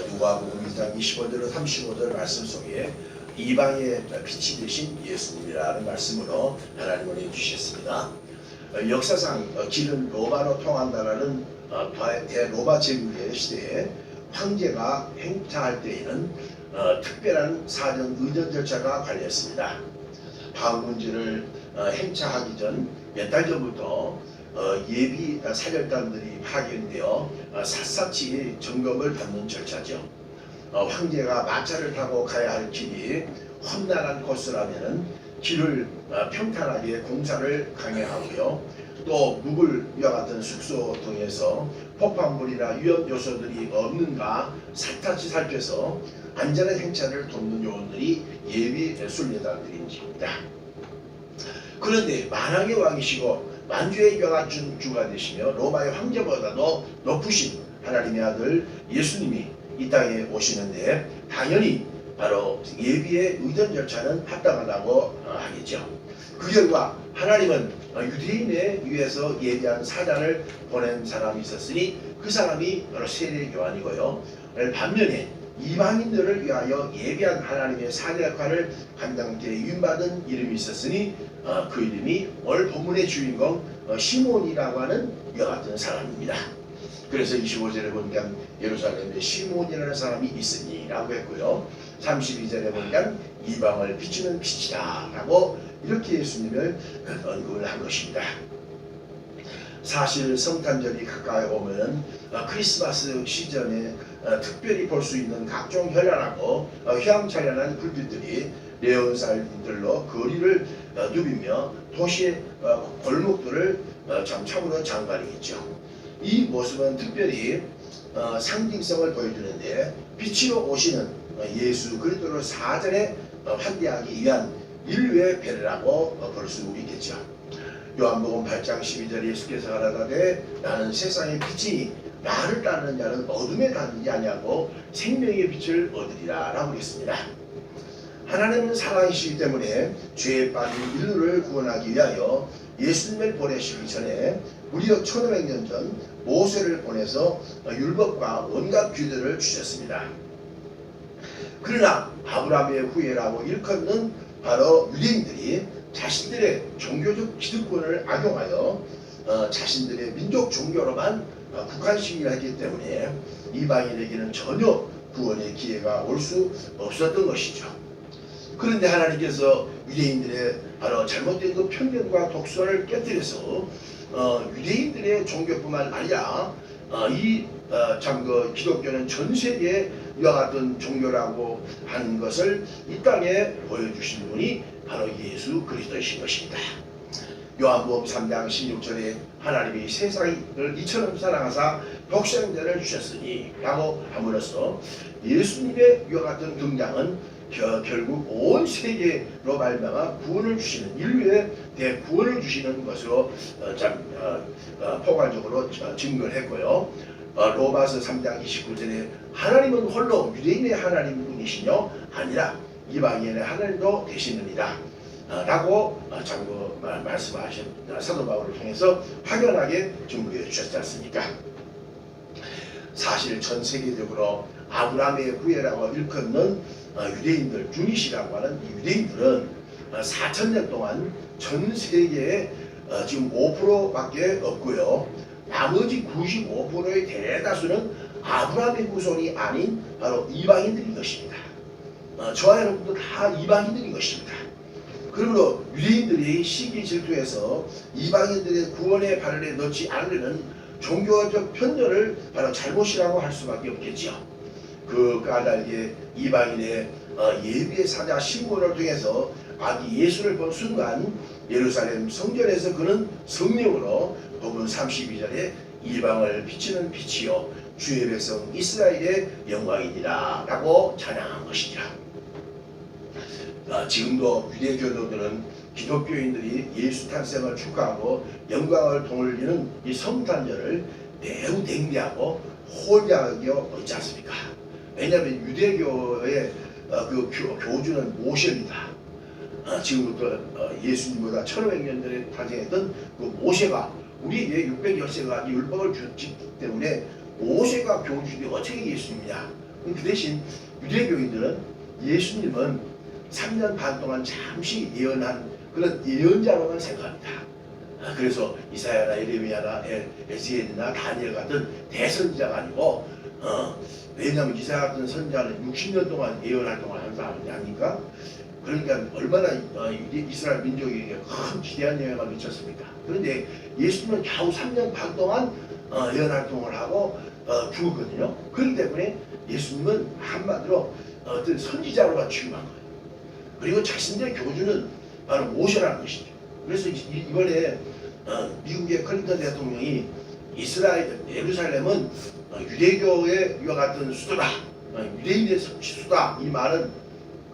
누가복음 2장 25절로 35절 말씀 속에 이방의 빛이 되신 예수님이라는 말씀으로 하나님을 해주셨습니다. 역사상 길은 로마로 통한다라는 대로마 제국의 시대에 황제가 행차할 때에는 특별한 사전 의전 절차가 관리했습니다. 방문지를 행차하기 전 몇 달 전부터 예비 사절단들이 파견되어 샅샅이 점검을 받는 절차죠. 황제가 마차를 타고 가야 할 길이 험난한 코스라면 길을 평탄하게 공사를 강행하고요. 또 묵을 위와 같은 숙소 등에서 폭발물이나 위험 요소들이 없는가 샅샅이 살펴서 안전한 행차를 돕는 요원들이 예비 순례단들입니다. 그런데 만왕의 왕이시고 만주의 주가 되시며 로마의 황제보다도 높으신 하나님의 아들 예수님이 이 땅에 오시는데 당연히 바로 예비의 의전 절차는 합당하다고 하겠죠. 그 결과 하나님은 유대인에 위해서 예비한 사자를 보낸 사람이 있었으니 그 사람이 바로 세례 요한이고요. 반면에 이방인들을 위하여 예비한 하나님의 사자 역할을 감당케 위임받은 이름이 있었으니 그 이름이 오늘 본문의 주인공 시몬이라고 하는 이와 같은 사람입니다. 그래서 25절에 보니까 예루살렘에 시몬이라는 사람이 있으니 라고 했고요. 32절에 보니까 이방을 비추는 빛이다 라고 이렇게 예수님을 언급을 한 것입니다. 사실 성탄절이 가까이 오면 크리스마스 시즌에 특별히 볼 수 있는 각종 현란하고 휘황찬란한 불빛들이 네온사인들로 거리를 누비며 도시의 골목들을 참으로 장관이겠죠. 이 모습은 특별히 상징성을 보여주는데 빛으로 오시는 예수 그리스도를 사전에 환대하기 위한 인류의 배려라고 볼 수 있겠죠. 요한복음 8장 12절에 예수께서 가라사대 나는 세상의 빛이니 나를 따르는 자는 어둠에 다니지 아니하고 생명의 빛을 얻으리라 라고 했습니다. 하나님은 사랑이시기 때문에 죄에 빠진 인류를 구원하기 위하여 예수님을 보내시기 전에 무려 1500년 전 모세를 보내서 율법과 온갖 규례를 주셨습니다. 그러나 아브라함의 후예라고 일컫는 바로 유대인들이 자신들의 종교적 기득권을 악용하여 자신들의 민족 종교로만 국한시키려 했기 때문에 이방인에게는 전혀 구원의 기회가 올 수 없었던 것이죠. 그런데 하나님께서 유대인들의 바로 잘못된 그 편견과 독선을 깨뜨려서 유대인들의 종교뿐만 아니라 그 기독교는 전 세계에 이와 같은 종교라고 하는 것을 이 땅에 보여주신 분이 바로 예수 그리스도이신 것입니다. 요한복음 3장 16절에 하나님이 세상을 이처럼 사랑하사 독생자를 주셨으니 라고 함으로써 예수님의 이와 같은 등장은 결국 온 세계로 말미암아 구원을 주시는 인류의 대구원을 주시는 것으로 포괄적으로 증거를 했고요. 로마서 3장 29절에 하나님은 홀로 유대인의 하나님뿐이시뇨 아니라 이방인의 하나님도 되시느니라 라고 말씀하신 사도 바울을 통해서 확연하게 증거해 주셨지 않습니까? 사실 전 세계적으로 아브라함의 후예라고 일컫는 유대인들, 주니시라고 하는 유대인들은 4000년 동안 전 세계에 지금 5%밖에 없고요. 나머지 95%의 대다수는 아브라함의 후손이 아닌 바로 이방인들인 것입니다. 저와 여러분도 다 이방인들인 것입니다. 그러므로 유대인들이 시기 질투해서 이방인들의 구원의 발에 넣지 않으려는 종교적 편견을 바로 잘못이라고 할 수밖에 없겠죠. 그 까닭에 이방인의 예비의 사자 시몬을 통해서 아기 예수를 본 순간 예루살렘 성전에서 그는 성령으로 본문 32절에 이방을 비치는 빛이요 주의 백성 이스라엘의 영광이니라 라고 찬양한 것이죠. 지금도 유대교도들은 기독교인들이 예수 탄생을 축하하고 영광을 돌리는 이 성탄절을 매우 댕기하고 홀리하게 있지 않습니까? 왜냐하면 유대교의 그 교주는 모세입니다. 지금부터 예수님보다 1500년 전에 탄생했던 그 모세가 우리에게 600열세가 율법을 주었기 때문에 모세가 교주인데 어떻게 예수님이냐? 그 대신 유대교인들은 예수님은 3년 반 동안 잠시 예언한 그런 예언자로만 생각합니다. 그래서 이사야나 예레미야나 에스겔이나 다니엘 같은 대선지자가 아니고 왜냐하면 이사야 같은 선지자는 60년 동안 예언 활동을 한 사람이 아니까 그러니까 얼마나 이스라엘 민족에게 큰 기대한 영향을 미쳤습니까? 그런데 예수님은 겨우 3년 반 동안 예언 활동을 하고 죽었거든요. 그렇기 때문에 예수님은 한마디로 어떤 선지자로만 취급한 거예요. 그리고 자신들의 교주는 바로 모세라는 것이죠. 그래서 이번에 미국의 클린턴 대통령이 예루살렘은 유대교의 이와 같은 수도다, 유대인의 수도다. 이 말은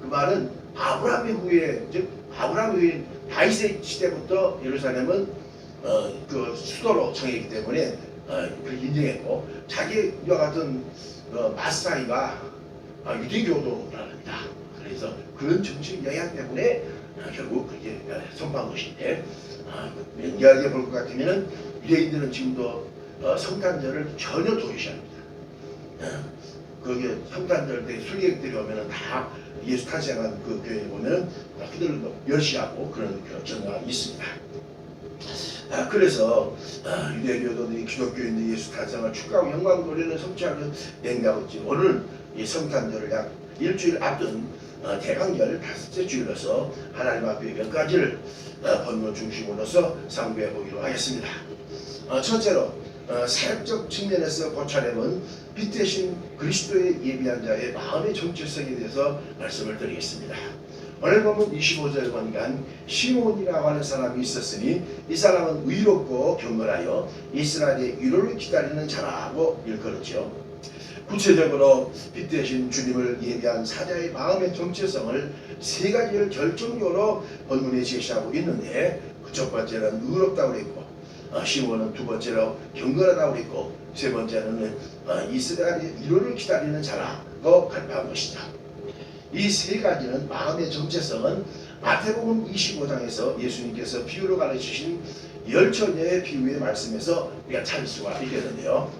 그 말은 아브라함의 후에, 즉 아브라함 후에 다윗의 시대부터 예루살렘은 그 수도로 정했기 때문에 그렇게 인정했고, 자기와 같은 마스타이가 유대교도랍니다. 그래서 그런 정치적 영향 때문에 결국 그렇게 선포한 것인데, 연결하게 볼 것 같으면 유대인들은 지금도 성탄절을 전혀 도외시 합니다. 거기에 성탄절 때 순례객들이 오면은 다 예수 탄생한 그 교회에 보면은 그들을 멸시하고 그런 경향이 있습니다. 그래서 유대교도들이 기독교인들이 예수 탄생을 축하하고 영광 돌리는 성취하는 냉가고지 오늘 이 성탄절을 약 일주일 앞둔 대강절 다섯째 주일로서 하나님 앞에 몇 가지를 본문 중심으로서 상고해 보기로 하겠습니다. 첫째로 사역적 측면에서 고찰해본 빛 대신 그리스도의 예비한 자의 마음의 정체성에 대해서 말씀을 드리겠습니다. 오늘 보면 25절 보니까 시몬이라고 하는 사람이 있었으니 이 사람은 의롭고 경건하여 이스라엘의 위로를 기다리는 자라고 일컬었죠. 구체적으로 빛 대신 주님을 예비한 사자의 마음의 정체성을 세 가지를 결정적으로 본문에 제시하고 있는데, 그 첫 번째는 의롭다고 그랬고, 시몬은 두 번째로 경건하다고 그랬고, 세 번째는 이스라엘의 위로를 기다리는 자라고 발표한 것이다. 이 세 가지는 마음의 정체성은 마태복음 25장에서 예수님께서 비유로 가르치신 10처녀의 비유의 말씀에서 우리가 찾을 수가 있겠는데요.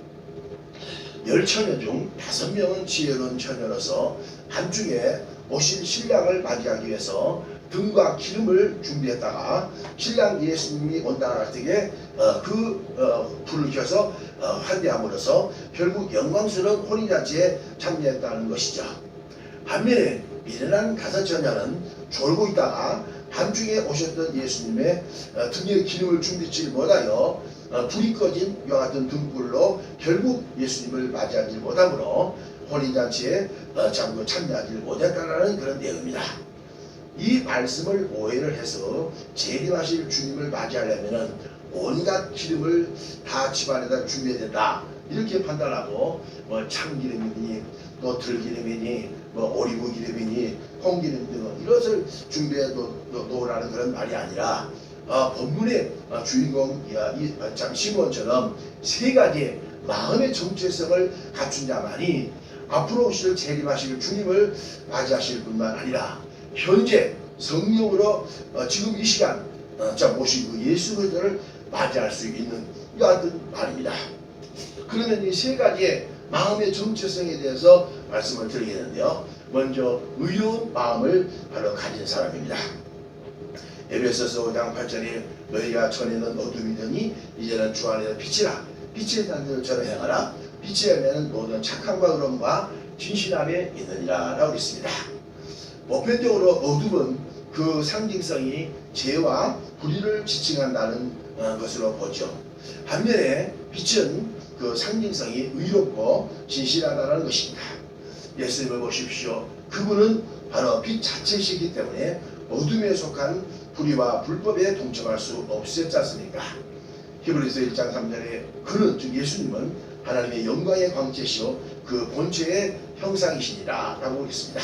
10처녀 중 5명은 지혜로운 처녀로서 밤중에 오실 신랑을 맞이하기 위해서 등과 기름을 준비했다가 신랑 예수님이 온다고 할 때에 불을 켜서 환대함으로써 결국 영광스러운 혼인잔치에 참여했다는 것이죠. 반면에 미련한 5처녀는 졸고 있다가 밤중에 오셨던 예수님의 등에 기름을 준비치 못하여 불이 꺼진 이와 같은 등불로 결국 예수님을 맞이하지 못하므로 혼인잔치에 참여하지 못했다는 그런 내용입니다. 이 말씀을 오해를 해서 재림하실 주님을 맞이하려면 온갖 기름을 다 집안에다 준비해야 된다, 이렇게 판단하고 참기름이니 또 들기름이니 오리브 기름이니 콩기름 등 이것을 준비해 놓으라는 그런 말이 아니라 본문의 주인공 시몬처럼 세 가지의 마음의 정체성을 갖춘 자만이 앞으로 오실 재림하실 주님을 맞이하실 뿐만 아니라 현재 성령으로 지금 이 시간 모신 그 예수 그리스도를 맞이할 수 있는 이 같은 말입니다. 그러면 이 세 가지의 마음의 정체성에 대해서 말씀을 드리겠는데요. 먼저 의로운 마음을 바로 가진 사람입니다. 에베소서 5장 8절에 너희가 전에는 어둠이더니 이제는 주 안에서 빛이라, 빛의 단들처럼 행하라, 빛의 열매는 모든 착함과 의로움과 진실함에 있느니라 라고 있습니다. 보편적으로 어둠은 그 상징성이 죄와 불의를 지칭한다는 것으로 보죠. 반면에 빛은 그 상징성이 의롭고 진실하다는 것입니다. 예수님을 보십시오. 그분은 바로 빛 자체이시기 때문에 어둠에 속한 불의와 불법에 동참할 수 없었지 않습니까? 히브리서 1장 3절에 그는, 즉 예수님은 하나님의 영광의 광채시오 그 본체의 형상이시니라 라고 있습니다.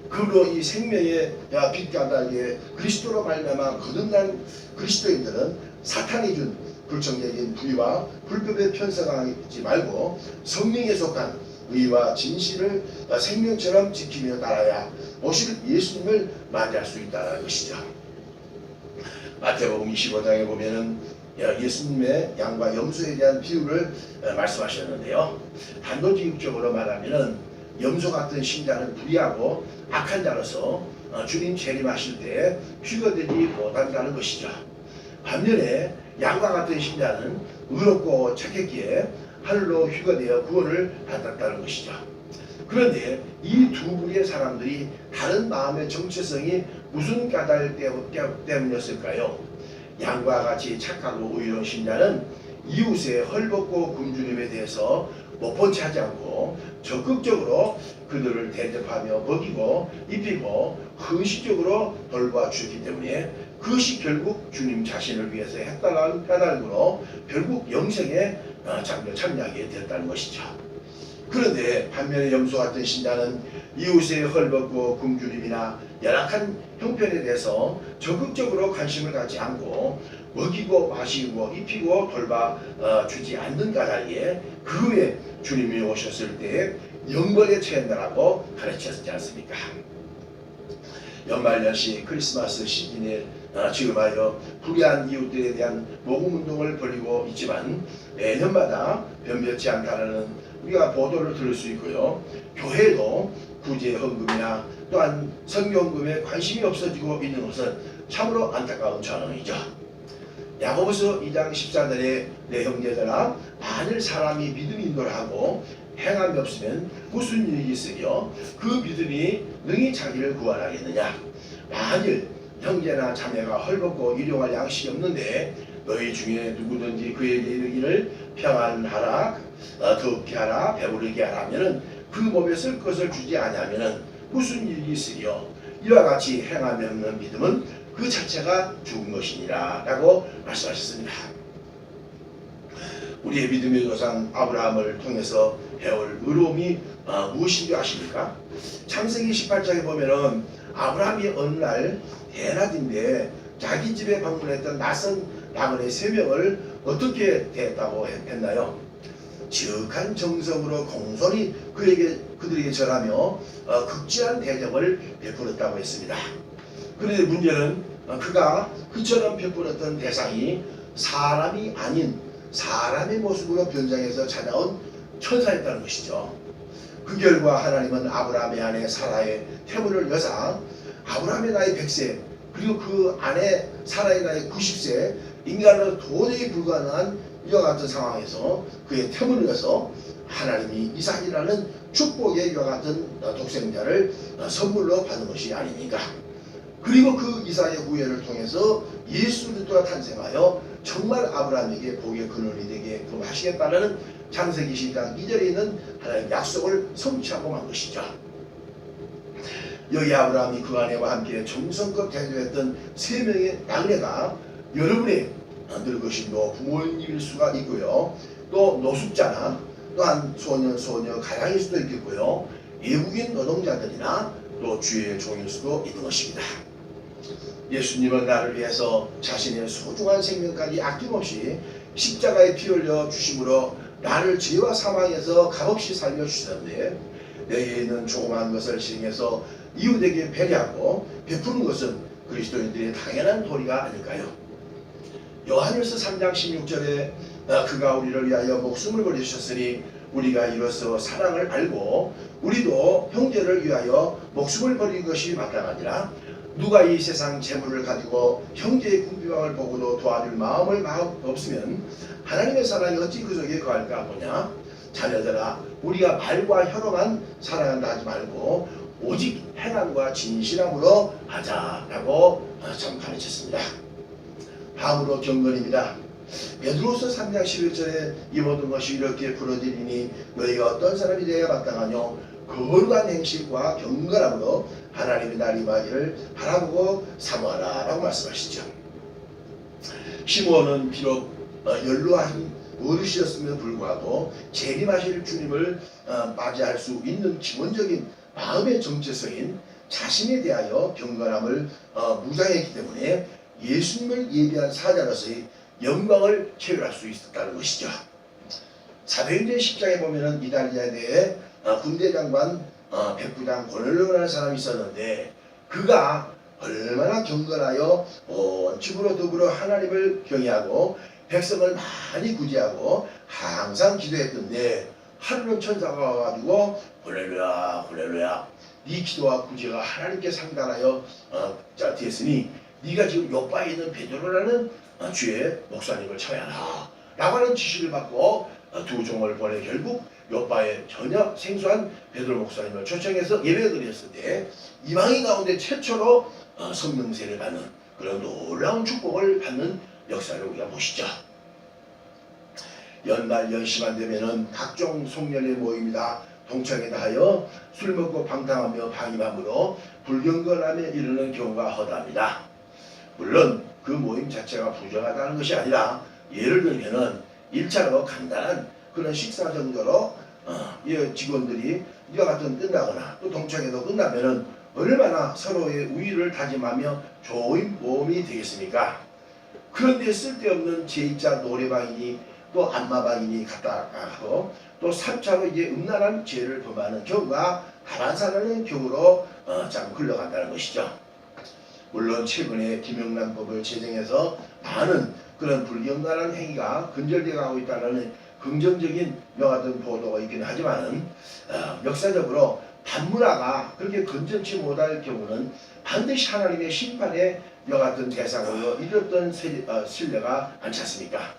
그로 이 생명의 빛과 달리 그리스도로 말미암아 거듭난 그리스도인들은 사탄이 준 불정적인 불의와 불법에 편성하지 말고 성령에 속한 의와 진실을 생명처럼 지키며 따라야 오실 예수님을 맞이할 수 있다는 것이죠. 마태복음 25장에 보면은 예수님의 양과 염소에 대한 비유를 말씀하셨는데요. 단도직입적으로 말하면은 염소 같은 신자는 불의하고 악한 자로서 주님 재림하실 때 휴거되지 못한다는 것이죠. 반면에 양과 같은 신자는 의롭고 착했기에 하늘로 휴거되어 구원을 받았다는 것이죠. 그런데 이 두 부류의 사람들이 다른 마음의 정체성이 무슨 까닭 때문이었을까요? 양과 같이 착하고 의로운 신자는 이웃의 헐벗고 굶주림에 대해서 못 본 채 하지 않고 적극적으로 그들을 대접하며 먹이고 입히고 헌신적으로 돌봐주기 때문에 그것이 결국 주님 자신을 위해서 했다는 까닭으로 결국 영생에 참여하게 되었다는 것이죠. 그런데 반면에 염소 같은 신자는 이웃의 헐벗고 굶주림이나 열악한 형편에 대해서 적극적으로 관심을 갖지 않고 먹이고 마시고 입히고 돌봐주지 않는 까닭에 그 후에 주님이 오셨을 때 영벌에 처한다라고 가르쳤지 않습니까? 연말연시 크리스마스 시즌에 지금하여 불의한 이웃들에 대한 모금운동을 벌이고 있지만 매년마다 변변치 않다는 우리가 보도를 들을 수 있고요. 교회도 구제헌금이나 또한 선교헌금에 관심이 없어지고 있는 것은 참으로 안타까운 상황이죠. 야고보서 2장 14절에 내 형제들아 만일 사람이 믿음 인도를 하고 행함이 없으면 무슨 일이 있으며 그 믿음이 능히 자기를 구원하겠느냐. 만일 형제나 자매가 헐벗고 일용할 양식이 없는데 너희 중에 누구든지 그에게 이르기를 평안하라 덥게 하라 배부르게 하라면은 그 몸에 쓸 것을 주지 아니하면은 무슨 일이 있으려. 이와 같이 행함이 없는 믿음은 그 자체가 죽은 것이니라 라고 말씀하셨습니다. 우리의 믿음의 조상 아브라함을 통해서 배울 의로움이 무엇인지 아십니까? 창세기 18장에 보면은 아브라함이 어느 날 대낮인데 자기 집에 방문했던 낯선 나그네 3명을 어떻게 대했다고 했나요? 지극한 정성으로 공손히 그들에게 절하며 극진한 대접을 베풀었다고 했습니다. 그런데 문제는 그가 그처럼 베풀었던 대상이 사람이 아닌 사람의 모습으로 변장해서 찾아온 천사였다는 것이죠. 그 결과 하나님은 아브라함의 아내 사라의 태물을 여사 아브라함의 나이 100세 그리고 그 아내 사라의 나이 90세 인간으로 도저히 불가능한 이와 같은 상황에서 그의 태물을 여서 하나님이 이삭이라는 축복의 이와 같은 독생자를 선물로 받은 것이 아닙니까? 그리고 그 이삭의 후예를 통해서 예수 그리스도가 탄생하여 정말 아브라함에게 복의 근원이 되게 하시겠다는 창세기 12장 2절에 있는 하나님의 약속을 성취하고 만 것이죠. 여기 아브라함이 그 아내와 함께 정성껏 대조했던 3명의 나그네가 여러분의 늙으신 부모님일 수가 있고요. 또 노숙자나 또한 소녀 가장일 수도 있겠고요. 외국인 노동자들이나 또 주의 종일 수도 있는 것입니다. 예수님은 나를 위해서 자신의 소중한 생명까지 아낌없이 십자가에 피 흘려 주심으로 나를 죄와 사망에서 값없이 살려주셨는데 내게 있는 조그마한 것을 실행해서 이웃에게 배려하고 베푸는 것은 그리스도인들의 당연한 도리가 아닐까요? 요한일서 3장 16절에 그가 우리를 위하여 목숨을 버리셨으니 우리가 이로써 사랑을 알고 우리도 형제를 위하여 목숨을 버리는 것이 마땅하니라. 누가 이 세상 재물을 가지고 형제의 궁핍함을 보고도 도와줄 마음을 없으면 하나님의 사랑이 어찌 그 속에 거할까 보냐. 자녀들아 우리가 말과 혀로만 사랑한다 하지 말고 오직 행함과 진실함으로 하자라고 참 가르쳤습니다. 다음으로 경건입니다. 베드로서 3장 11절에 이 모든 것이 이렇게 부러지리니 너희가 어떤 사람이 되어야 마땅하뇨. 거룩한 행실과 경건함으로 하나님의 날이 임하기를 바라보고 사모하라 라고 말씀하시죠. 시므온은 비록 연로한 어르신이었음에도 불구하고 재림하실 주님을 맞이할 수 있는 기본적인 마음의 정체성인 자신에 대하여 경건함을 무장했기 때문에 예수님을 예비한 사자로서의 영광을 체험할 수 있었다는 것이죠. 사도행전 10장에 보면은 이달리아에 대해 군대장관 백부장 고넬료라는 사람이 있었는데 그가 얼마나 경건하여 원칙으로 더불어 하나님을 경외하고 백성을 많이 구제하고 항상 기도했던데 하루는 천사가 와가지고 할렐루야 할렐루야 네 기도와 구제가 하나님께 상달하여 되었으니 네가 지금 요바에 있는 베드로라는 주의 목사님을 쳐야라 라고 하는 지시를 받고 두 종을 보내 결국 요바에 전혀 생소한 베드로 목사님을 초청해서 예배를 드렸을 때 이방인 가운데 최초로 성령세를 받는 그런 놀라운 축복을 받는 역사를 우리가 보시죠. 연말 연시만 되면은 각종 송년회 모임이다 동창회다 하여 술 먹고 방탕하며 방임함으로 불경건함에 이르는 경우가 허다합니다. 물론 그 모임 자체가 부정하다는 것이 아니라 예를 들면은 1차로 간단한 그런 식사 정도로 직원들이 이와 같은 끝나거나 또 동창회도 끝나면은 얼마나 서로의 우위를 다짐하며 좋은 모험이 되겠습니까? 그런데 쓸데없는 제2차 노래방이니 또 안마방이니 갔다 하고 또 3차로 이제 음란한 죄를 범하는 경우가 다반사라는 경우로 참 흘러간다는 것이죠. 물론 최근에 김영란법을 제정해서 많은 그런 불경건한 행위가 근절되어 가고 있다는 긍정적인 여하튼 보도가 있긴 하지만은 역사적으로 반문화가 그렇게 건전치 못할 경우는 반드시 하나님의 심판의 여하튼 대상으로 이뤘던 신뢰가 많지 않습니까?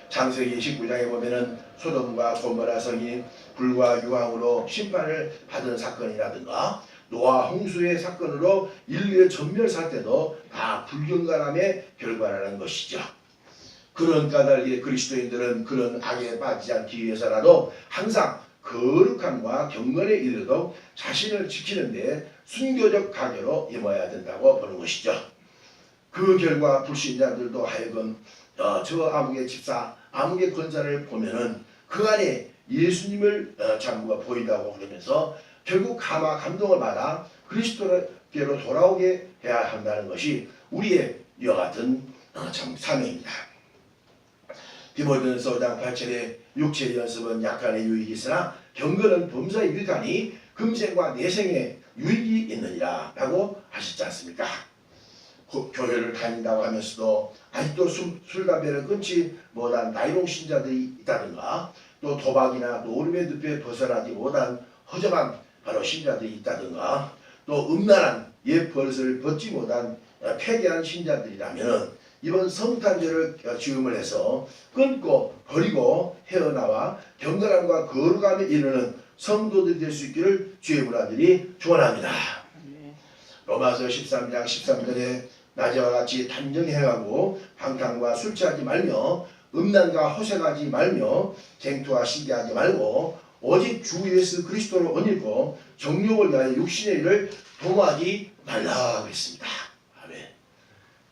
창세기 19장에 보면은 소돔과 고모라 성이 불과 유황으로 심판을 받은 사건이라든가 노아 홍수의 사건으로 인류의 전멸살 때도 다 불경건함의 결과라는 것이죠. 그런 까닭에 그리스도인들은 그런 악에 빠지지 않기 위해서라도 항상 거룩함과 경건에 이르도록 자신을 지키는 데 순교적 가계로 임해야 된다고 보는 것이죠. 그 결과 불신자들도 하여금 저 아무개 집사 아무개 권사를 보면은 그 안에 예수님을 장부가 보인다고 그러면서 결국 감동을 받아 그리스도께로 돌아오게 해야 한다는 것이 우리의 이와 같은 참 사명입니다. 디모데전서 5장 8절에 육체의 연습은 약간의 유익이 있으나 경건은 범사에 유익하니 금생과 내생에 유익이 있느니라 라고 하셨지 않습니까? 교회를 다닌다고 하면서도 아직도 술, 담배를 끊지 못한 나이롱 신자들이 있다든가 또 도박이나 노름의 늪에 벗어나지 못한 허접한 바로 신자들이 있다든가 또 음란한 옛 버릇을 벗지 못한 폐기한 신자들이라면 이번 성탄절을 지음을 해서 끊고 버리고 헤어나와 경건함과 거룩함에 이르는 성도들이 될 수 있기를 주의 문화들이 축원합니다. 로마서 13장 13절에 낮에와 같이 단정히 행하고 방탕과 술 취하지 말며 음란과 허세하지 말며 쟁투와 시기하지 말고 오직 주 예수 그리스도를 언입고 정욕을 위하여 육신의 일을 도모하지 말라 그랬습니다. 아멘.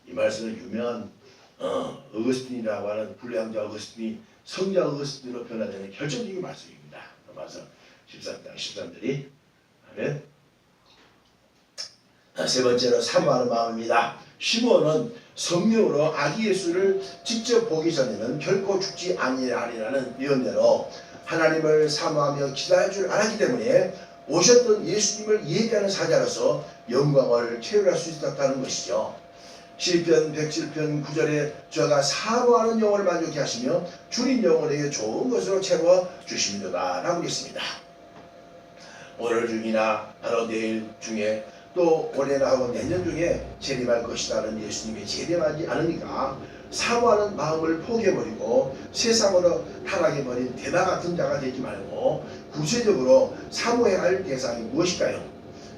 이 말씀은 유명한 어거스틴이라고 하는 불량자 어거스틴이 성자 어거스틴으로 변화되는 결정적인 말씀입니다. 로마서 13장 13절이 아멘. 세 번째로 사모하는 마음입니다. 시몬은 성령으로 아기 예수를 직접 보기 전에는 결코 죽지 아니하리라는 예언대로 하나님을 사모하며 기다릴 줄 알았기 때문에 오셨던 예수님을 예비하는 사자로서 영광을 체험할 수 있었다는 것이죠. 시편 107편 9절에 저가 사모하는 영혼을 만족케 하시며 주님 영혼에게 좋은 것으로 채워 주십니다 라고 했습니다. 오늘 중이나 바로 내일 중에 또 올해나 하고 내년 중에 재림할 것이라는 예수님이 재림하지 않으니까 사모하는 마음을 포기해버리고 세상으로 타락해버린 대마 같은 자가 되지 말고 구체적으로 사모해야 할 대상이 무엇일까요?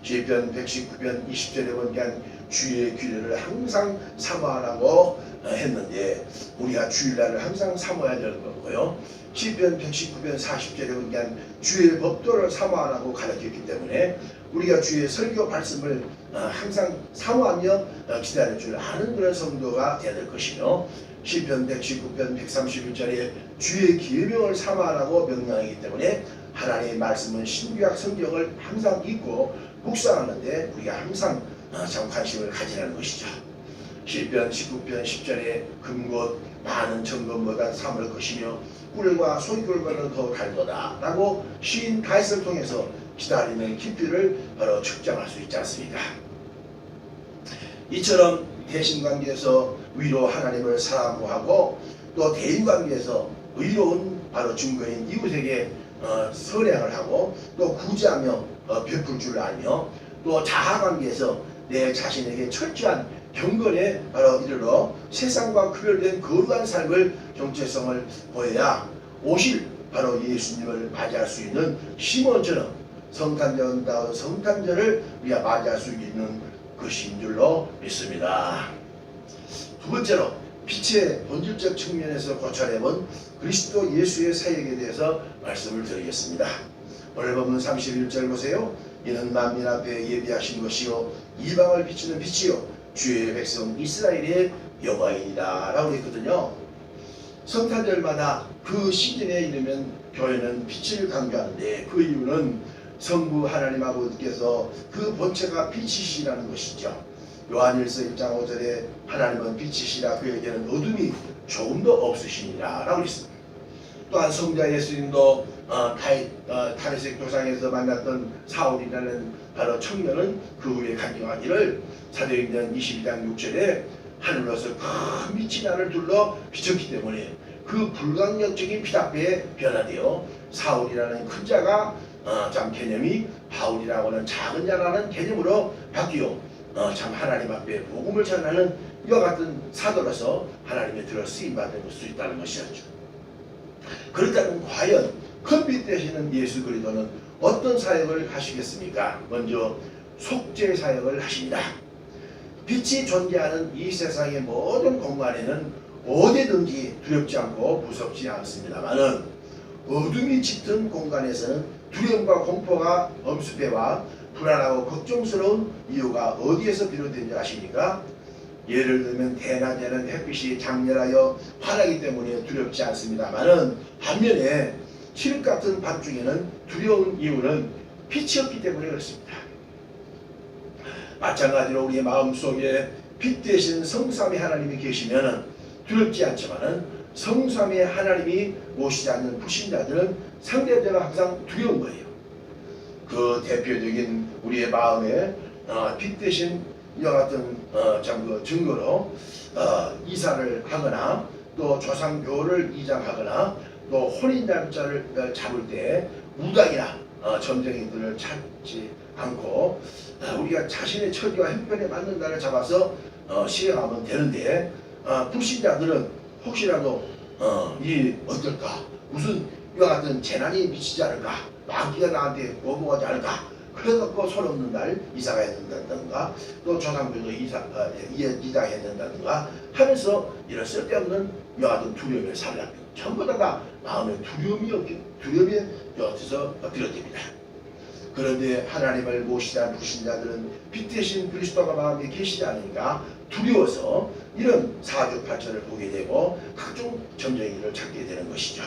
시편 119편 20절에 보니까 주의 규례를 항상 사모하라고 했는데 우리가 주일날을 항상 사모해야 되는 거고요. 시편 119편 40절에 보니까 주의 법도를 사모하라고 가르쳤기 때문에 우리가 주의 설교 말씀을 항상 사모하며 기다릴 줄 아는 그런 성도가 되어야 될 것이며 시편 119편 131절에 주의 계명을 사모하라고 명령하기 때문에 하나님의 말씀은 신구약 성경을 항상 읽고 묵상하는데 우리가 항상 참 관심을 가지라는 것이죠. 시편 19편 10절에 금곧 많은 정금보다 삼을 것이며 꿀과 소이꿀보다는 더 달도다 라고 시인 다윗을 통해서 기다리는 깊이를 바로 측정할 수 있지 않습니까? 이처럼 대신관계에서 위로 하나님을 사모하고 또 대인관계에서 의로운 바로 증거인 이웃에게 선행을 하고 또 구제하며 베풀 줄 알며 또 자아관계에서 내 자신에게 철저한 경건에 바로 이르러 세상과 구별된 거룩한 삶을 정체성을 보여야 오실 바로 예수님을 맞이할 수 있는 시몬처럼 성탄절다운 성탄절을 우리가 맞이할 수 있는 것인 줄로 믿습니다. 두 번째로 빛의 본질적 측면에서 고찰해본 그리스도 예수의 사역에 대해서 말씀을 드리겠습니다. 오늘 본문 31절 보세요. 이는 만민 앞에 예비하신 것이요 이방을 비추는 빛이요 주의 백성 이스라엘의 영광이니라 라고 했거든요. 성탄절마다 그 시즌에 이르면 교회는 빛을 강조하는데 그 이유는 성부 하나님 아버지께서 그 본체가 빛이시라는 것이죠. 요한일서 1장 5절에 하나님은 빛이시라 그에게는 어둠이 조금도 없으시니라 라고 했습니다. 또한 성자 예수님도 다메섹 도상에서 만났던 사울이라는 바로 청년은 그 후에 간증하기를 사도행전 22장 6절에 하늘로서 큰 빛이 나를 둘러 비쳤기 때문에 그 불강력적인 빛 앞에 변화되어 사울이라는 큰 자가 참 개념이 바울이라고 하는 작은 자라는 개념으로 바뀌어 참 하나님 앞에 복음을 전하는 이와 같은 사도로서 하나님의 들어 쓰임받을 수 있다는 것이었죠. 그렇다면 과연 큰 빛 되시는 예수 그리스도는 어떤 사역을 하시겠습니까? 먼저 속죄 사역을 하십니다. 빛이 존재하는 이 세상의 모든 공간에는 어디든지 두렵지 않고 무섭지 않습니다만은 어둠이 짙은 공간에서는 두려움과 공포가 엄습해와 불안하고 걱정스러운 이유가 어디에서 비롯된지 아십니까? 예를 들면 대낮에는 햇빛이 장렬하여 환하기 때문에 두렵지 않습니다만은 반면에 칠흑 같은 밤중에는 두려운 이유는 빛이 없기 때문에 그렇습니다. 마찬가지로 우리의 마음속에 빛 대신 성삼위 하나님이 계시면 두렵지 않지만은 성삼위 하나님이 모시지 않는 불신자들은 상대적으로 항상 두려운 거예요. 그 대표적인 우리의 마음에 빛 대신 이와 같은 그 증거로 이사를 하거나 또 조상교를 이장하거나 또 혼인잔치를 잡을 때 무당이나 점쟁이들을 찾지 않고 우리가 자신의 처지와 형편에 맞는 날을 잡아서 시행하면 되는데 불신자들은 혹시라도 이 어떨까 무슨 이와 같은 재난이 미치지 않을까 마귀가 나한테 오고하지 않을까 그래서 손 없는 날 이사가 해야 된다든가 또 조상들도 이장해야 된다든가 하면서 이런 쓸데없는 이와 같은 두려움을 살랍니다. 전부 다가 마음에 두려움이 어디서 비롯됩니다. 그런데 하나님을 모시지 않은 불신자들은 빛 대신 그리스도가 마음에 계시지 않으니까 두려워서 이런 사주팔천을 보게 되고 각종 점쟁이를 찾게 되는 것이죠.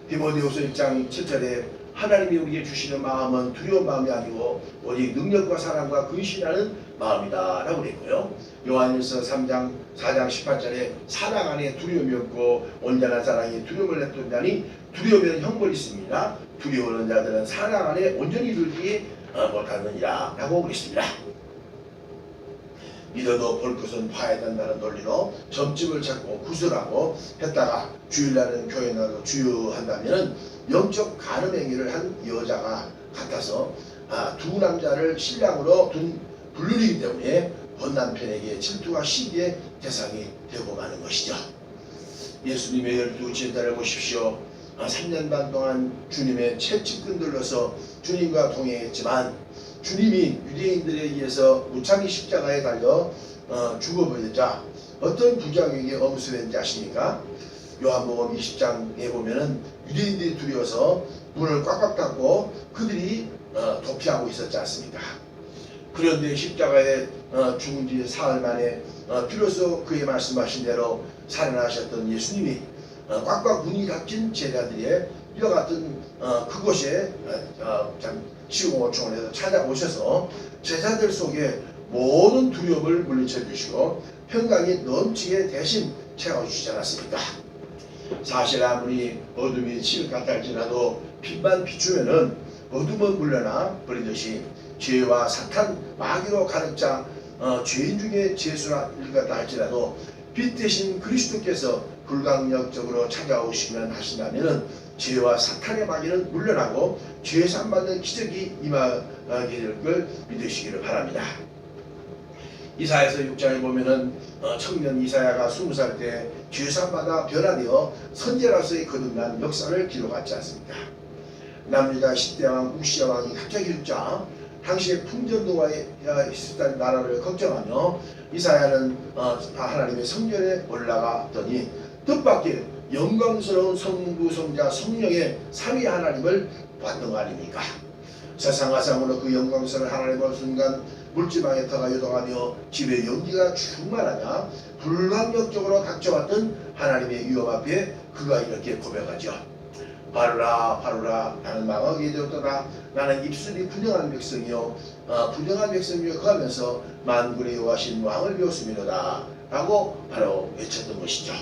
디모데후서 1장 7절에 하나님이 우리에게 주시는 마음은 두려운 마음이 아니고 오직 능력과 사랑과 근신하는 마음이다 라고 했고요. 요한일서 4장 18절에 사랑 안에 두려움이 없고 온전한 사랑이 두려움을 내쫓다니 두려움에는 형벌이 있습니다. 두려워하는 자들은 사랑 안에 온전히 이르지 못하느니라 라고 그랬습니다. 믿어도 볼 것은 봐야 된다는 논리로 점집을 찾고 구슬하고 했다가 주일날은 교회 나가서 주유한다면 영적 간음 행위를 한 여자가 같아서 두 남자를 신랑으로 둔 불륜이기 때문에 본 남편에게 질투와 시기의 대상이 되고 마는 것이죠. 예수님의 12제자를 보십시오. 3년 반 동안 주님의 채찍 끈들러서 주님과 동행했지만 주님이 유대인들에 의해서 무참히 십자가에 달려 죽어버리자 어떤 부작용이 엄습했는지 아십니까? 요한복음 20장에 보면은 유대인들이 두려워서 문을 꽉꽉 닫고 그들이 도피하고 있었지 않습니까? 그런데 십자가에 죽은 뒤 사흘 만에 비로소 그의 말씀하신 대로 살아나셨던 예수님이 꽉꽉 문이 닫힌 제자들의 이와 같은 그곳에 참 시공호총을 해서 찾아오셔서 제자들 속에 모든 두려움을 물리쳐 주시고 평강이 넘치게 대신 채워주시지 않았습니까? 사실 아무리 어둠이 칠 같다 할지라도 빛만 비추면은 어둠은 물러나 버리듯이 죄와 사탄 마귀로 가득 차 죄인 중에 죄수라 일같다 할지라도 빛 대신 그리스도께서 불강력적으로 찾아오시면 하신다면 죄와 사탄의 마귀는 물러나고 죄산 받는 기적이 임하게 될 걸 믿으시기를 바랍니다. 이사야서 6장에 보면은 청년 이사야가 20살 때 죄산 받아 변화되어 선지자로서의 거듭난 역사를 기록하지 않습니까? 남유다 10대 왕 우시야 왕이 갑자기 죽자 당시에 풍전노가에 있었던 나라를 걱정하며 이사야는 하나님의 성전에 올라갔더니 뜻밖의 영광스러운 성부 성자 성령의 삼위 하나님을 봤던 거 아닙니까? 세상화상으로 그 영광스러운 하나님을 본 순간 물지방에 터가 요동하며 집에 연기가 충만하냐 불강력적으로 닥쳐왔던 하나님의 위험 앞에 그가 이렇게 고백하죠. 바로라 바로라 나는 망하게 되었도다. 나는 입술이 불량한 백성이요 불량한 백성이요 그하면서 만군의 여호와신 왕을 배웠음이로다 라고 바로 외쳤던 것이죠.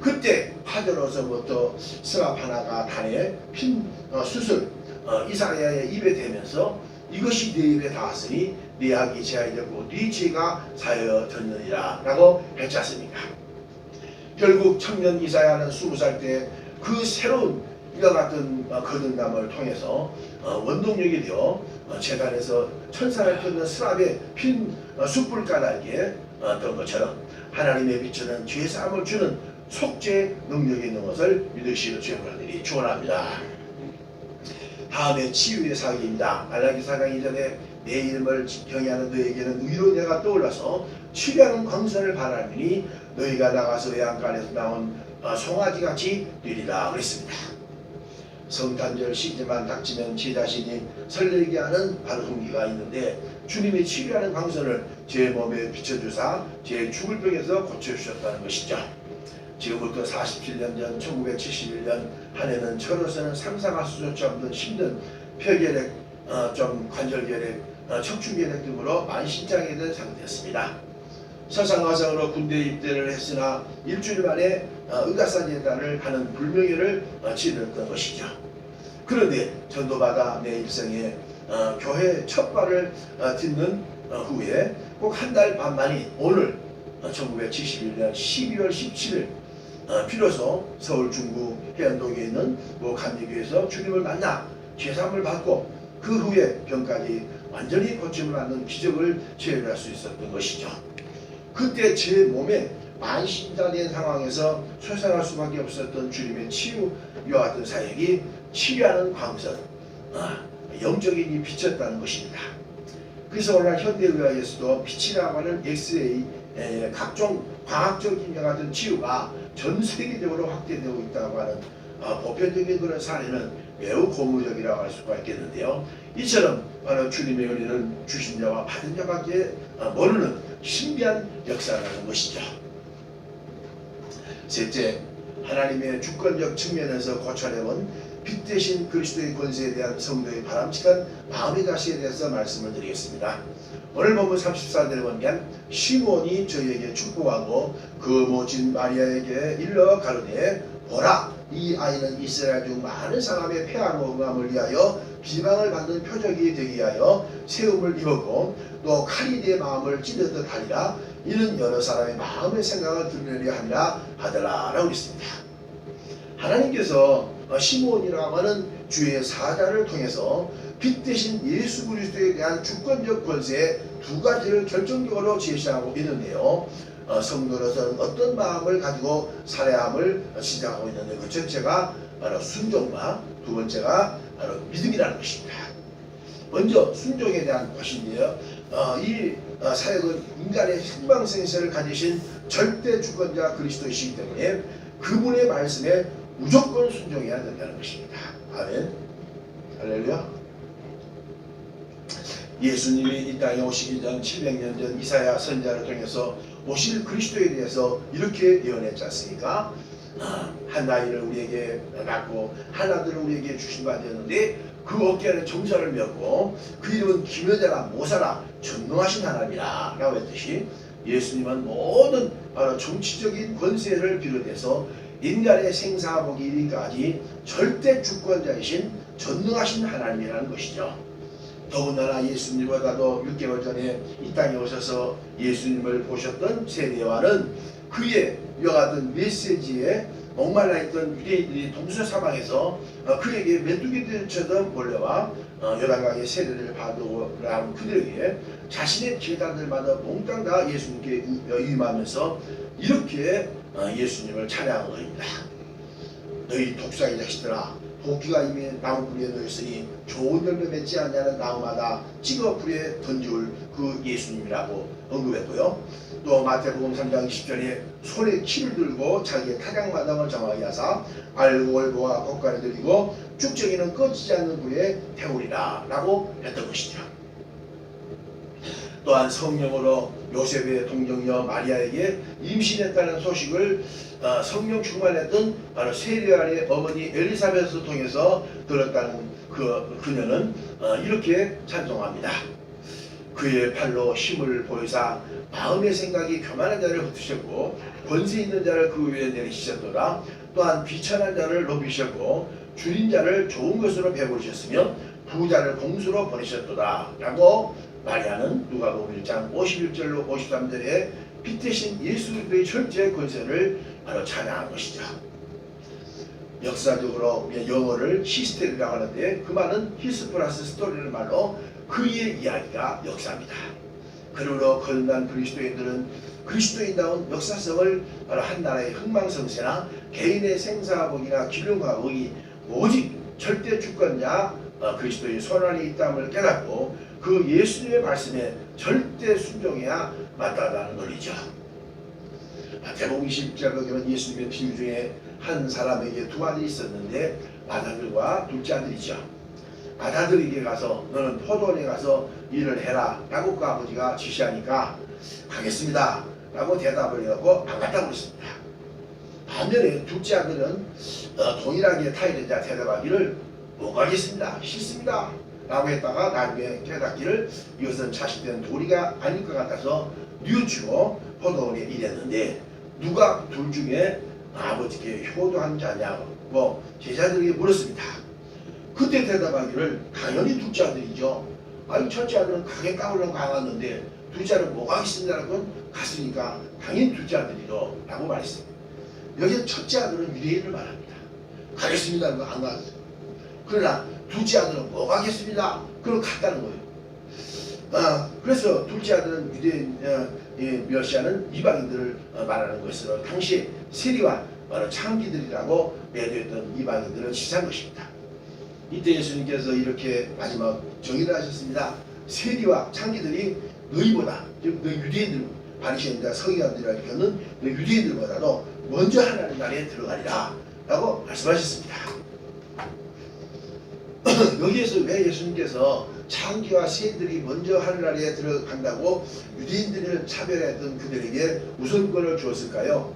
그때 파도로서부터 스랍 하나가 단에 핀 숯을 이사야의 입에 대면서 이것이 네 입에 닿았으니 네 악이 제하이 되고 네 죄가 사여졌느니라 라고 했지 않습니까? 결국 청년 이사야는 20살 때 그 새로운 이와 같은 거듭남을 통해서 원동력이 되어 제단에서 천사를 펴는 스랍에 핀 숯불 까닭에 던 것처럼 하나님의 빛은 죄사함을 주는 속죄 능력이 있는 것을 믿으시는 주님들이 축원합니다. 다음에 치유의 사역입니다. 말라기 4장 2절에 내 이름을 경외하는 너에게는 의로 내가 떠올라서 치료하는 광선을 바라리니 너희가 나가서 외양간에서 나온 송아지같이 되리라 그랬습니다. 성탄절 시기만 닥치면 제 자신이 설레게 하는 바로 동기가 있는데 주님이 치료하는 광선을 제 몸에 비춰주사 제 죽을 병에서 고쳐주셨다는 것이죠. 지금부터 47년 전 1971년 한 해는 저로서는 상상할 수조차 없는 힘든 폐결핵, 관절결핵, 척추결핵 등으로 만신장애 된 상태였습니다. 서상화상으로 군대 입대를 했으나 일주일 만에 의가산 예단을 하는 불명예를 치렀던 것이죠. 그런데 전도받아 내 일생에 교회 첫 발을 딛는 후에 꼭 한 달 반 만이 오늘 1971년 12월 17일 비로소 서울 중구 해안동에 있는 감리교에서 주님을 만나 제사함을 받고 그 후에 병까지 완전히 고침을 받는 기적을 체험할 수 있었던 것이죠. 그때 제 몸에 만신자된 상황에서 쇠상할 수밖에 없었던 주님의 치유와 같은 사역이 치료하는 광선, 영적인 이 빛이었다는 것입니다. 그래서 오늘날 현대의학에서도 빛이라고 하는 엑스레이, 각종 과학적인 같은 치유가 전 세계적으로 확대되고 있다고 하는 보편적인 그런 사례는 매우 고무적이라고 할 수가 있겠는데요. 이처럼 바로 주님의 은혜는 주신 자와 받은 자밖에 모르는 신비한 역사라는 것이죠. 셋째, 하나님의 주권적 측면에서 고쳐내본 빛 대신 그리스도의 권세에 대한 성도의 바람직한 마음의 가시에 대해서 말씀을 드리겠습니다. 오늘 본문 34절에 보면 시몬이 저희에게 축복하고 그 모진 마리아에게 일러 가로되 보라 이 아이는 이스라엘 중 많은 사람의 폐하로 응함을 위하여 비방을 받는 표적이 되기 위하여 세움을 입었고 또 칼이 내 마음을 찌르듯 하리라. 이는 여러 사람의 마음의 생각을 드러내려 함이라 하더라 라고 있습니다. 하나님께서 시몬이라고 하는 주의 사자를 통해서 빛 대신 예수 그리스도에 대한 주권적 권세 두 가지를 결정적으로 제시하고 있는데요. 성도로서는 어떤 마음을 가지고 살아야함을 시작하고 있는데 그 첫째가 바로 순종과 두 번째가 바로 믿음이라는 것입니다. 먼저 순종에 대한 것인데요. 이 사역은 인간의 생방생사를 가지신 절대 주권자 그리스도이시기 때문에 그분의 말씀에 무조건 순종해야 된다는 것입니다. 아멘. 할렐루야. 예수님이 이 땅에 오시기 전 700년 전 이사야 선지자를 통해서 오실 그리스도에 대해서 이렇게 예언했지 않습니까? 한 아이를 우리에게 낳고 한 아들을 우리에게 주신 바 되었는데 그 어깨에는 정사를 메었고 그 이름은 기묘자라 모사라 전능하신 하나님이라 라고 했듯이 예수님은 모든 바로 정치적인 권세를 비롯해서 인간의 생사복이 이르기까지 절대 주권자이신 전능하신 하나님이라는 것이죠. 더군다나 예수님보다도 6개월 전에 이 땅에 오셔서 예수님을 보셨던 세례요한은 그의 이와 같은 메시지에 목말라 있던 유대인들이 동서사방에서 그에게 메뚜기들처럼 몰려와 요단강의 세례를 받으고 나온 그들에게 자신의 제자들마다 몽땅 다 예수님께 임하면서 이렇게 예수님을 찬양한 것입니다. 너희 독사의 자식들아, 도끼가 이미 나무불에 놓였으니 좋은 열매 맺지 않냐는 나무마다 찍어 불에 던지울 그 예수님이라고 언급했고요. 또 마태복음 3장 20절에 손에 키를 들고 자기의 타작마당을 정하게 하사 알곡을보아 곡간에 들이고 쭉정이는 꺼지지 않는 불에 태우리라 라고 했던 것이죠. 또한 성령으로 요셉의 동정녀 마리아에게 임신했다는 소식을 성령 충만했던 바로 세례아의 어머니 엘리사벳을 통해서 들었다는 그녀는 이렇게 찬송합니다. 그의 팔로 힘을 보이사 마음의 생각이 교만한 자를 흩으셨고 권세 있는 자를 그 위에 내리시셨도다. 또한 비천한 자를 높이셨고 줄인 자를 좋은 것으로 베푸셨으며 부자를 공수로 보내셨도다 라고 마리아는 누가복음 1장 51절로 53절에 빛대신 예수의 철저의 권세를 바로 찬양한 것이죠. 역사적으로 영어를 히스테리라고 하는데 그 말은 히스 플러스 스토리라는 말로 그의 이야기가 역사입니다. 그러므로 거듭난 그리스도인들은 그리스도인다운 역사성을 바로 한 나라의 흥망성쇠나 개인의 생사복이나 기름과복이 오직 절대 주권자 그리스도의 손 안에 있다함을 깨닫고 그 예수님의 말씀에 절대 순종해야 마땅하다는 논리죠. 마태복음 20절 보면 예수님의 비유 중에 한 사람에게 두 아들이 있었는데 맏아들과 둘째 아들이죠. 맏아들에게 가서 너는 포도원에 가서 일을 해라 라고 그 아버지가 지시하니까 가겠습니다 라고 대답을 해갖고 안 갔다고 그랬습니다. 반면에 둘째 아들은 동일하게 타이르자 대답하기를 못 가겠습니다, 싫습니다 라고 했다가 나중에 깨닫기를 이것은 자식된 도리가 아닐 것 같아서 뉘우치고 포도원에 일했는데 누가 둘 중에 아버지께 효도한 자냐고 제자들에게 물었습니다. 그때 대답하기를 당연히 둘째 아들이죠. 아니 첫째 아들은 가게 까불려고 가갔는데 둘째 아들은 뭐 가겠습니다라고 갔으니까 당연히 둘째 아들이죠 라고 말했습니다. 여기서 첫째 아들은 유대인을 말합니다. 가겠습니다라고 안 갔어요. 그러나 둘째 아들은 뭐 가겠습니다. 그럼 갔다는 거예요. 그래서 둘째 아들은 유대인 멸시하는 이방인들을 말하는 것으로 당시 세리와 바로 창기들이라고 매도했던 이방인들을 시사한 것입니다. 이때 예수님께서 이렇게 마지막 정의를 하셨습니다. 세리와 창기들이 너희보다, 즉 너희 유대인들, 바리새인과 서기관들이라는 것은 너희 유대인들보다도 먼저 하나님 나라에 들어가리라 라고 말씀하셨습니다. 여기에서 왜 예수님께서 창기와 세리들이 먼저 하늘나라에 들어간다고 유대인들을 차별했던 그들에게 우선권을 주었을까요?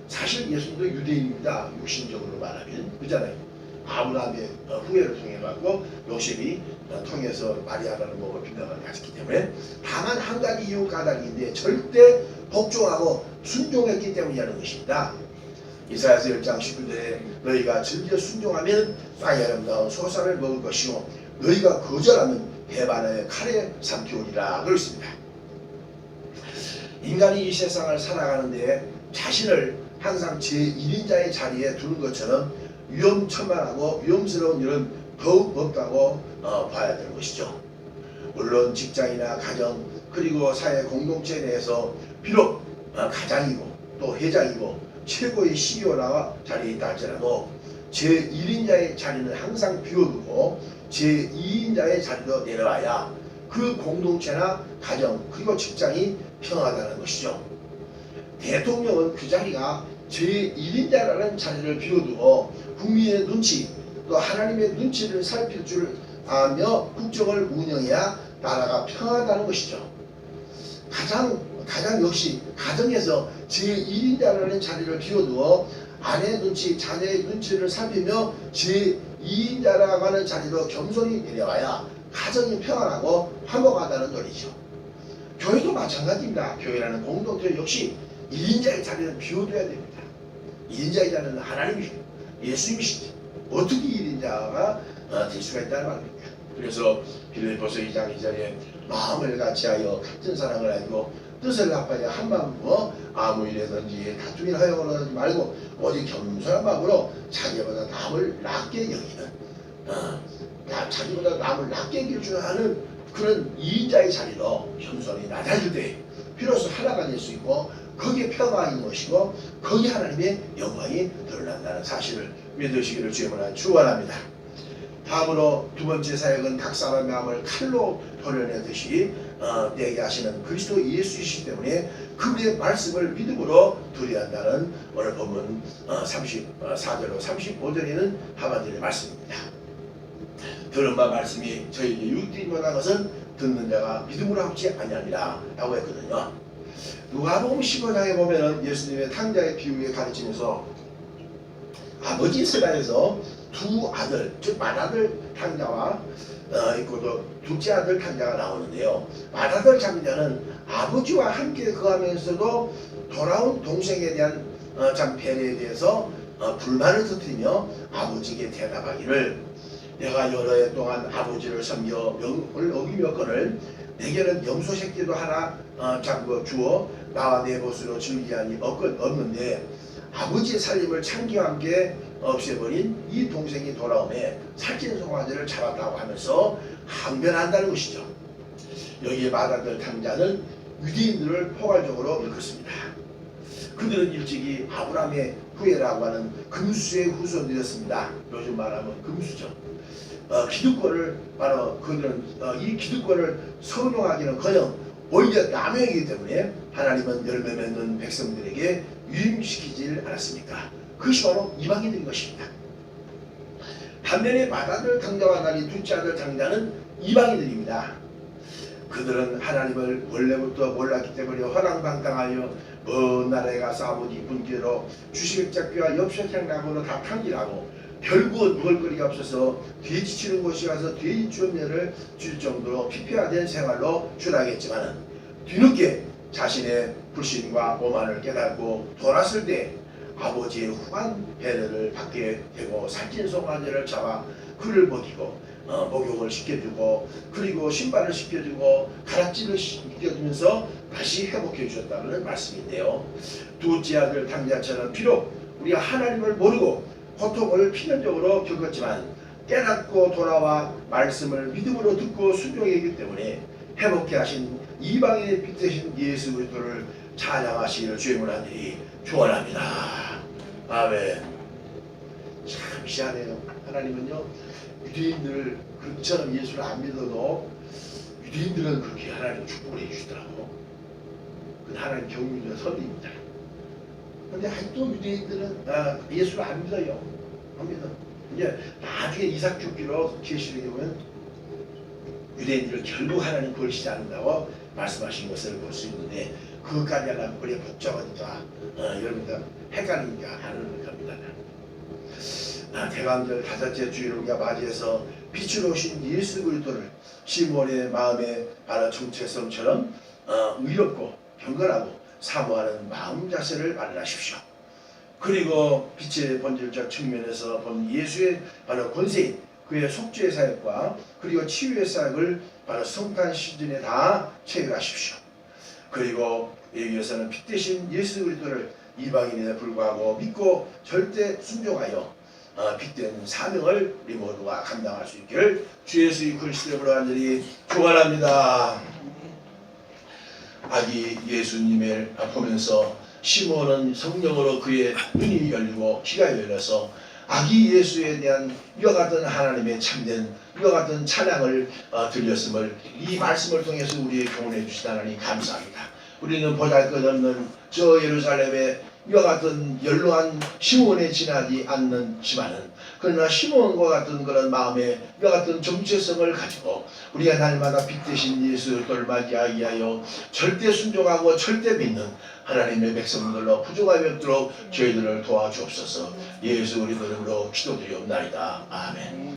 사실 예수님도 유대인입니다. 육신적으로 말하면 그잖아요. 아브라함의 후예를 통해 받고 요셉이 통해서 마리아라는 몸을 빈정을 가졌기 때문에 다만 한 가지 이유 까닭인데 절대 복종하고 순종했기 때문이라는 것입니다. 이사야서 1장 19절에 너희가 즐겨 순종하면 땅의 아름다운 소산을 먹을 것이요 너희가 거절하면 해반의 칼에 삼키오리라 그랬습니다. 인간이 이 세상을 살아가는데 자신을 항상 제1인자의 자리에 두는 것처럼 위험천만하고 위험스러운 일은 더욱 없다고 봐야 되는 것이죠. 물론 직장이나 가정 그리고 사회 공동체 내에서 비록 가장이고 또 회장이고 최고의 CEO나 자리에 있다 할지라도 제1인자의 자리는 항상 비워두고 제2인자의 자리로 내려와야 그 공동체나 가정 그리고 직장이 평화하다는 것이죠. 대통령은 그 자리가 제1인자라는 자리를 비워두고 국민의 눈치 또 하나님의 눈치를 살필 줄 아며 국정을 운영해야 나라가 평화하다는 것이죠. 가장 역시 가정에서 제1인자라는 자리를 비워두어 아내의 눈치, 자녀의 눈치를 살피며 제2인자라고 하는 자리로 겸손히 내려와야 가정이 평안하고 화목하다는 논리죠. 교회도 마찬가지입니다. 교회라는 공동체 역시 1인자의 자리를 비워둬야 됩니다. 1인자의 자리는 하나님이시고 예수님이시지 어떻게 1인자가 될 수가 있다는 말입니다. 그래서 빌립보서 2장 2절에 마음을 같이하여 같은 사랑을 알고 뜻을 나빠야 한 마음으로 아무 일에든지 다툼이나 허용을 하지 말고 오직 겸손한 마음으로 자기보다 남을 낮게 여기는 자기보다 남을 낮게 여기는 그런 이인자의 자리로 겸손히 낮아질 때 비로소 하나가 될 수 있고 거기에 평화가 있는 것이고 거기에 하나님의 영광이 드러난다는 사실을 믿으시기를 주님으로 축원합니다. 다음으로 두 번째 사역은 각 사람의 마음을 칼로 도려내듯이 내게 하시는 그리스도 예수이시기 때문에 그분의 말씀을 믿음으로 드려야 한다는 오늘 본문 34절로 35절에는 하반절의 말씀입니다. 들은 바 말씀이 저에게 유익되지 못한 것은 듣는 자가 믿음으로 합치 아니하니라 라고 했거든요. 누가복음 15장에 보면은 예수님의 탕자의 비유에 가르치면서 아버지 세상에서 두 아들, 즉 맏아들 탕자와 있고 또 둘째 아들 탕자가 나오는데요. 맏아들 탕자는 아버지와 함께 거하면서도 돌아온 동생에 대한 참 배려에 대해서 불만을 터뜨리며 아버지에게 대답하기를 내가 여러 해 동안 아버지를 섬겨 명을 어기며거늘 내게는 염소 새끼도 하나 주어 나와 내 것으로 즐기하니 없는데 아버지의 살림을 창기와 함께 없애버린 이 동생이 돌아오매 살찐 송아지를 잡았다고 하면서 항변한다는 것이죠. 여기에 맏아들 탕자는 유대인들을 포괄적으로 일컫습니다. 그들은 일찍이 아브라함의 후예라고 하는 금수의 후손들이었습니다. 요즘 말하면 금수죠. 기득권을 바로 그들은 이 기득권을 선용하기는커녕 오히려 남용이기 때문에 하나님은 열매 맺는 백성들에게 유임시키질 않았습니까? 그것이 바로 이방인들인 것입니다. 반면에 맏아들 탕자와 달리 둘째 아들 탕자는 이방인들입니다. 그들은 하나님을 원래부터 몰랐기 때문에 허랑방탕하여 먼 나라에 가서 아버지 분께로 주식잡기와 엽서향락으로 다 탕질하고 결국은 먹을 거리가 없어서 돼지 치는 곳에 가서 돼지 주면을 줄 정도로 피폐화된 생활로 추락했지만 뒤늦게 자신의 불신과 오만을 깨닫고 돌아설 때 아버지의 후한 배려를 받게 되고 살찐 송아지를 잡아 그를 먹이고 목욕을 시켜주고 그리고 신발을 시켜주고 가락지를 시켜주면서 다시 회복해 주셨다는 말씀인데요. 둘째 아들 탕자처럼 비록 우리가 하나님을 모르고 고통을 필연적으로 겪었지만 깨닫고 돌아와 말씀을 믿음으로 듣고 순종했기 때문에 회복케 하신 이방인의 빛 되신 예수 그리스도를 찬양하시기를 주님을 하니 축원합니다. 아멘. 참 희한해요. 하나님은요 유대인들을 그처럼 예수를 안 믿어도 유대인들은 그렇게 하나님 축복을 해주시더라고. 그 하나님 경륜의 선입니다. 근데 아직도 유대인들은 예수를 안 믿어요. 안 믿어. 이제 나중에 이삭 죽기로 계시록에 보면 유대인들을 결국 하나님 버리시지 않는다고 말씀하신 것을 볼 수 있는데 그것까지 하려면 우리가 복잡하니까 여러분들 헷갈리니까 안 하는 겁니다. 대강절 다섯째 주일을 우리가 맞이해서 빛으로 오신 예수 그리스도를 시몬의 마음에 바로 정체성처럼 의롭고 경건하고 사모하는 마음 자세를 마련하십시오. 그리고 빛의 본질적 측면에서 본 예수의 바로 권세인 그의 속죄의 사역과 그리고 치유의 사역을 바로 성탄 시즌에 다 체결하십시오. 그리고 여기에서는 빛 대신 예수 그리스도를 이방인에 불구하고 믿고 절대 순종하여 빛된 사명을 우리 모두가 감당할 수 있기를 주 예수 그리스도로 간절히 축원합니다. 아기 예수님을 보면서 시몬은 성령으로 그의 눈이 열리고 귀가 열려서 아기 예수에 대한 이와 같은 하나님의 참된 이와 같은 찬양을 들렸음을 이 말씀을 통해서 우리에게 교훈해 주시다 하나님 감사합니다. 우리는 보잘것없는 저 예루살렘에 이와 같은 연로한 시몬에 지나지 않는지만은 그러나 시몬과 같은 그런 마음에 이와 같은 정체성을 가지고 우리가 날마다 빛 대신 예수 그리스도를 맞이하기 위하여 절대 순종하고 절대 믿는 하나님의 백성들로 부족함이 없도록 저희들을 도와주옵소서. 예수 그리스도 이름으로 기도드리옵나이다. 아멘.